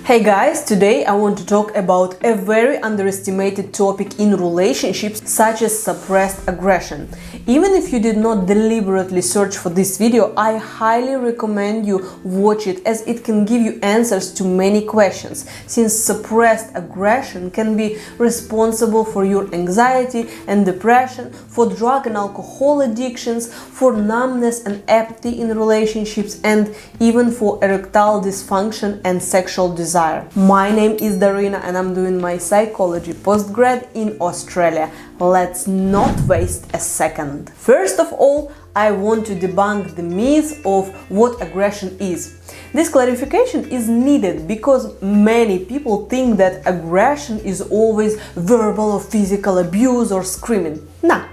Hey guys, today I want to talk about a very underestimated topic in relationships, such as suppressed aggression. Even if you did not deliberately search for this video, I highly recommend you watch it, as it can give you answers to many questions, since suppressed aggression can be responsible for your anxiety and depression, for drug and alcohol addictions, for numbness and apathy in relationships, and even for erectile dysfunction and sexual desire. My name is Darina and I'm doing my psychology postgrad in Australia. Let's not waste a second. First of all, I want to debunk the myth of what aggression is. This clarification is needed because many people think that aggression is always verbal or physical abuse or screaming. Nah,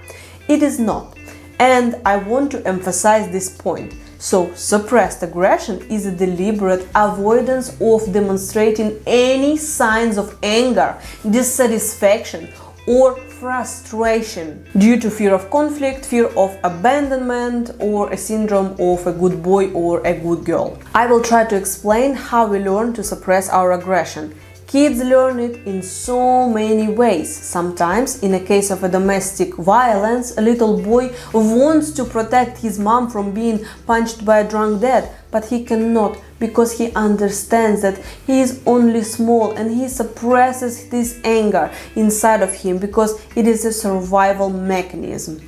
it is not. And I want to emphasize this point. So, suppressed aggression is a deliberate avoidance of demonstrating any signs of anger, dissatisfaction, or frustration due to fear of conflict, fear of abandonment, or a syndrome of a good boy or a good girl. I will try to explain how we learn to suppress our aggression. Kids learn it in so many ways. Sometimes, in a case of a domestic violence, a little boy wants to protect his mom from being punched by a drunk dad, but he cannot because he understands that he is only small and he suppresses this anger inside of him because it is a survival mechanism.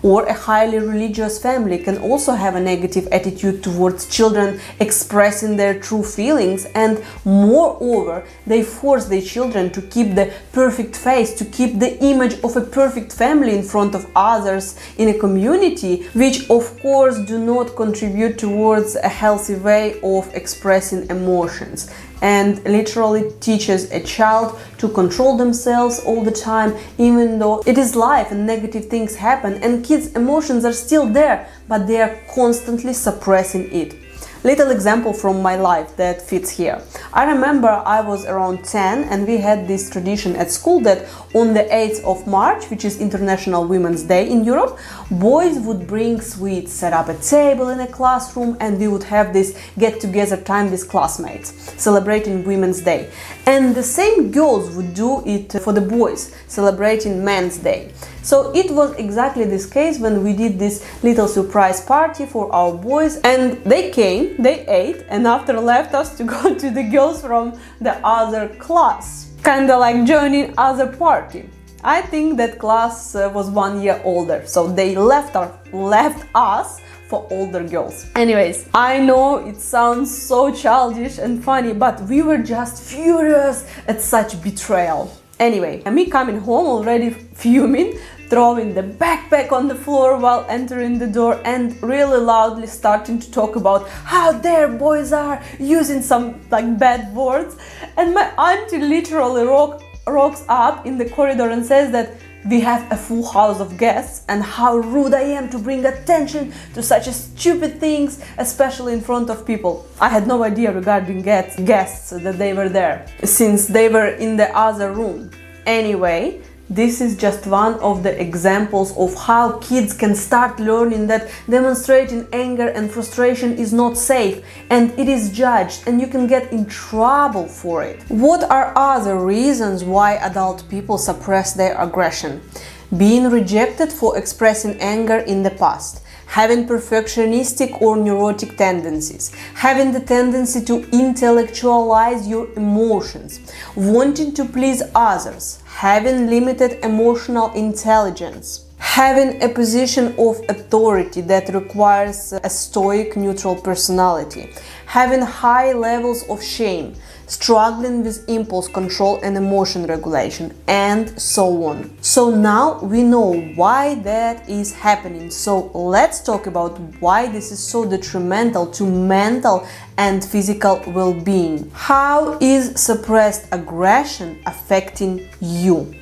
Or a highly religious family can also have a negative attitude towards children expressing their true feelings, and moreover, they force their children to keep the perfect face, to keep the image of a perfect family in front of others in a community, which of course do not contribute towards a healthy way of expressing emotions, and literally teaches a child to control themselves all the time, even though it is life and negative things happen and kids' emotions are still there, but they are constantly suppressing it. Little example from my life that fits here. I remember I was around 10 and we had this tradition at school that on the 8th of March, which is International Women's Day in Europe, boys would bring sweets, set up a table in a classroom, and we would have this get-together time with classmates, celebrating Women's Day. And the same girls would do it for the boys, celebrating Men's Day. So it was exactly this case when we did this little surprise party for our boys, and they came, they ate, and after left us to go to the girls from the other class, kinda like joining other party. I think that class was 1 year older, so they left us for older girls. Anyways, I know it sounds so childish and funny, but we were just furious at such betrayal. Anyway, me coming home already fuming, throwing the backpack on the floor while entering the door, and really loudly starting to talk about how dare boys are, using some bad words. And my auntie literally rocks up in the corridor and says that we have a full house of guests and how rude I am to bring attention to such stupid things, especially in front of people. I had no idea regarding guests that they were there, since they were in the other room. Anyway, this is just one of the examples of how kids can start learning that demonstrating anger and frustration is not safe, and it is judged and you can get in trouble for it. What are other reasons why adult people suppress their aggression? Being rejected for expressing anger in the past, having perfectionistic or neurotic tendencies, having the tendency to intellectualize your emotions, wanting to please others, having limited emotional intelligence, having a position of authority that requires a stoic, neutral personality, having high levels of shame, struggling with impulse control and emotion regulation, and so on. So now we know why that is happening. So let's talk about why this is so detrimental to mental and physical well-being. How is suppressed aggression affecting you?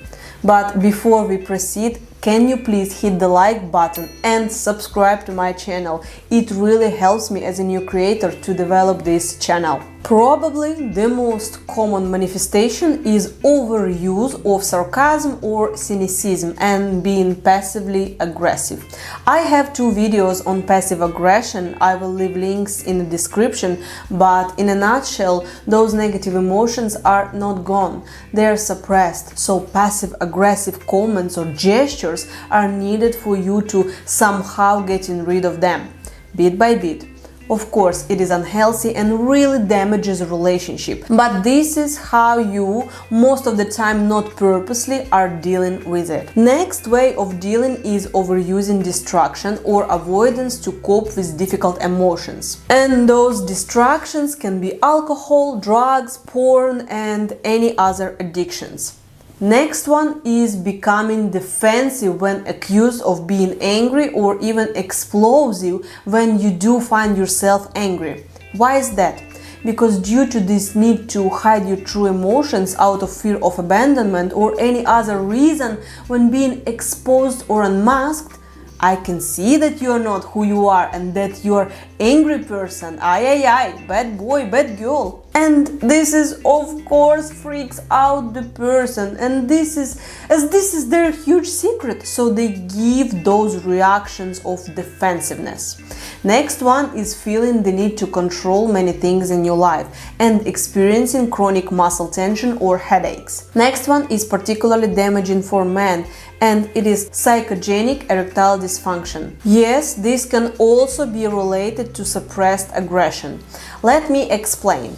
But before we proceed, can you please hit the like button and subscribe to my channel? It really helps me as a new creator to develop this channel. Probably the most common manifestation is overuse of sarcasm or cynicism and being passively aggressive. I have 2 videos on passive aggression. I will leave links in the description, but in a nutshell, those negative emotions are not gone. They are suppressed, so passive aggressive comments or gestures are needed for you to somehow getting rid of them, bit by bit. Of course, it is unhealthy and really damages a relationship, but this is how you, most of the time not purposely, are dealing with it. Next way of dealing is overusing distraction or avoidance to cope with difficult emotions. And those distractions can be alcohol, drugs, porn, and any other addictions. Next one is becoming defensive when accused of being angry, or even explosive when you do find yourself angry. Why is that? Because due to this need to hide your true emotions out of fear of abandonment or any other reason, when being exposed or unmasked, I can see that you are not who you are and that you are angry person, bad boy, bad girl. And this is of course freaks out the person, and this is their huge secret, so they give those reactions of defensiveness. Next one is feeling the need to control many things in your life and experiencing chronic muscle tension or headaches. Next one is particularly damaging for men, and it is psychogenic erectile dysfunction. Yes, this can also be related to suppressed aggression. Let me explain.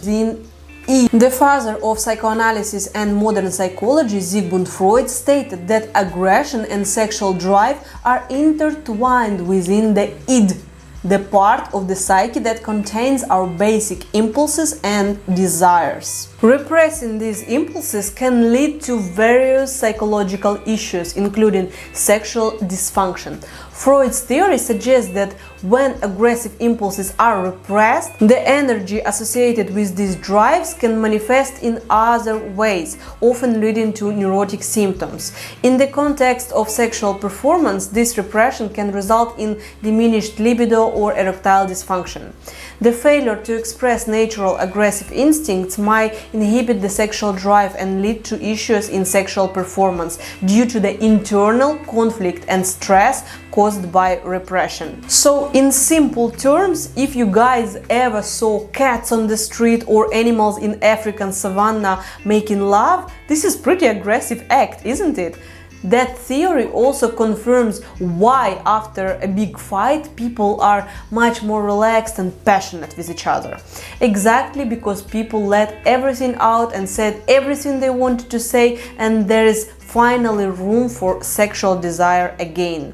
The father of psychoanalysis and modern psychology, Sigmund Freud, stated that aggression and sexual drive are intertwined within the id, the part of the psyche that contains our basic impulses and desires. Repressing these impulses can lead to various psychological issues, including sexual dysfunction. Freud's theory suggests that when aggressive impulses are repressed, the energy associated with these drives can manifest in other ways, often leading to neurotic symptoms. In the context of sexual performance, this repression can result in diminished libido or erectile dysfunction. The failure to express natural aggressive instincts might inhibit the sexual drive and lead to issues in sexual performance due to the internal conflict and stress caused by repression. So, in simple terms, if you guys ever saw cats on the street or animals in African savanna making love, this is pretty aggressive act, isn't it? That theory also confirms why after a big fight people are much more relaxed and passionate with each other. Exactly because people let everything out and said everything they wanted to say, and there is finally room for sexual desire again.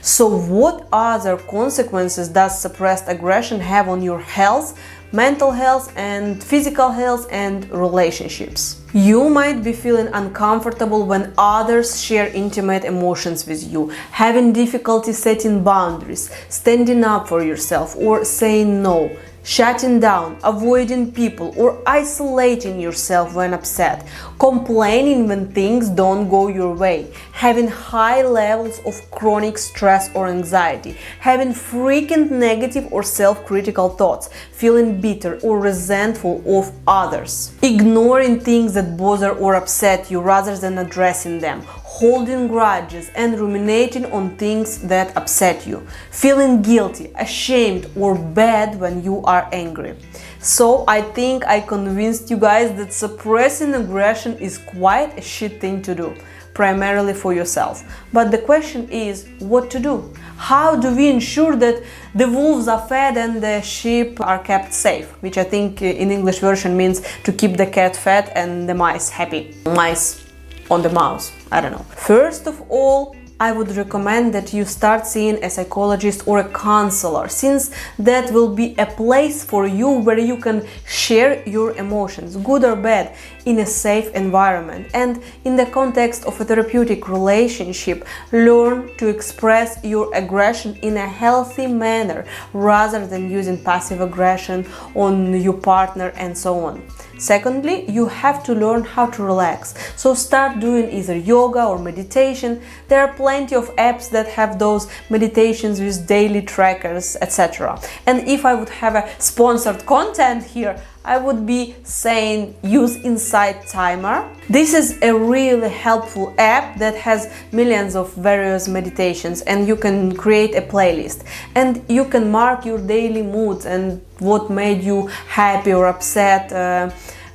So what other consequences does suppressed aggression have on your health, mental health and physical health and relationships? You might be feeling uncomfortable when others share intimate emotions with you, having difficulty setting boundaries, standing up for yourself or saying no, shutting down, avoiding people or isolating yourself when upset, complaining when things don't go your way, having high levels of chronic stress or anxiety, having frequent negative or self-critical thoughts, feeling bitter or resentful of others, ignoring things that bother or upset you rather than addressing them, holding grudges and ruminating on things that upset you, feeling guilty, ashamed or bad when you are angry. So I think I convinced you guys that suppressing aggression is quite a shit thing to do, primarily for yourself. But the question is, what to do? How do we ensure that the wolves are fed and the sheep are kept safe? Which I think in English version means to keep the cat fed and the mice happy. Mice on the mouse, I don't know. First of all, I would recommend that you start seeing a psychologist or a counselor, since that will be a place for you where you can share your emotions, good or bad, in a safe environment. And in the context of a therapeutic relationship, learn to express your aggression in a healthy manner rather than using passive aggression on your partner and so on. Secondly, you have to learn how to relax. So start doing either yoga or meditation. There are plenty of apps that have those meditations with daily trackers, etc. And if I would have a sponsored content here, I would be saying use Insight Timer. This is a really helpful app that has millions of various meditations, and you can create a playlist and you can mark your daily moods and what made you happy or upset.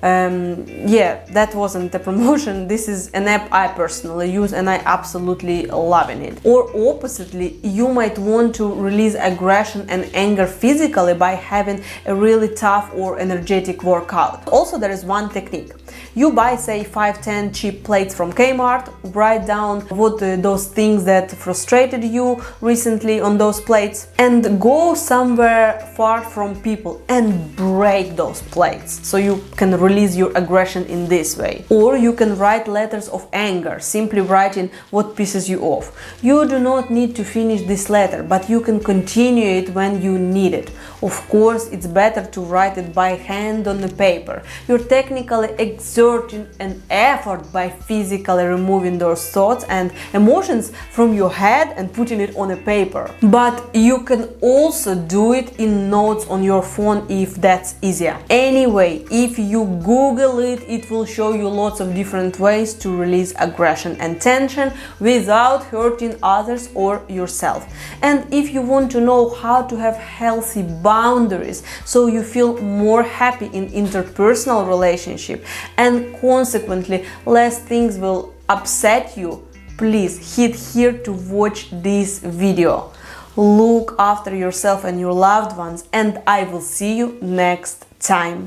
Yeah, that wasn't a promotion. This is an app I personally use and I absolutely loving it. Or oppositely, you might want to release aggression and anger physically by having a really tough or energetic workout. Also, there is one technique. You buy, say, 5-10 cheap plates from Kmart, write down what those things that frustrated you recently on those plates, and go somewhere far from people and break those plates so you can release your aggression in this way. Or you can write letters of anger, simply writing what pisses you off. You do not need to finish this letter, but you can continue it when you need it. Of course, it's better to write it by hand on the paper. You're technically exerting an effort by physically removing those thoughts and emotions from your head and putting it on a paper. But you can also do it in notes on your phone if that's easier. Anyway, if you Google it, it will show you lots of different ways to release aggression and tension without hurting others or yourself. And if you want to know how to have healthy boundaries so you feel more happy in interpersonal relationship and consequently less things will upset you, please hit here to watch this video. Look after yourself and your loved ones, and I will see you next time.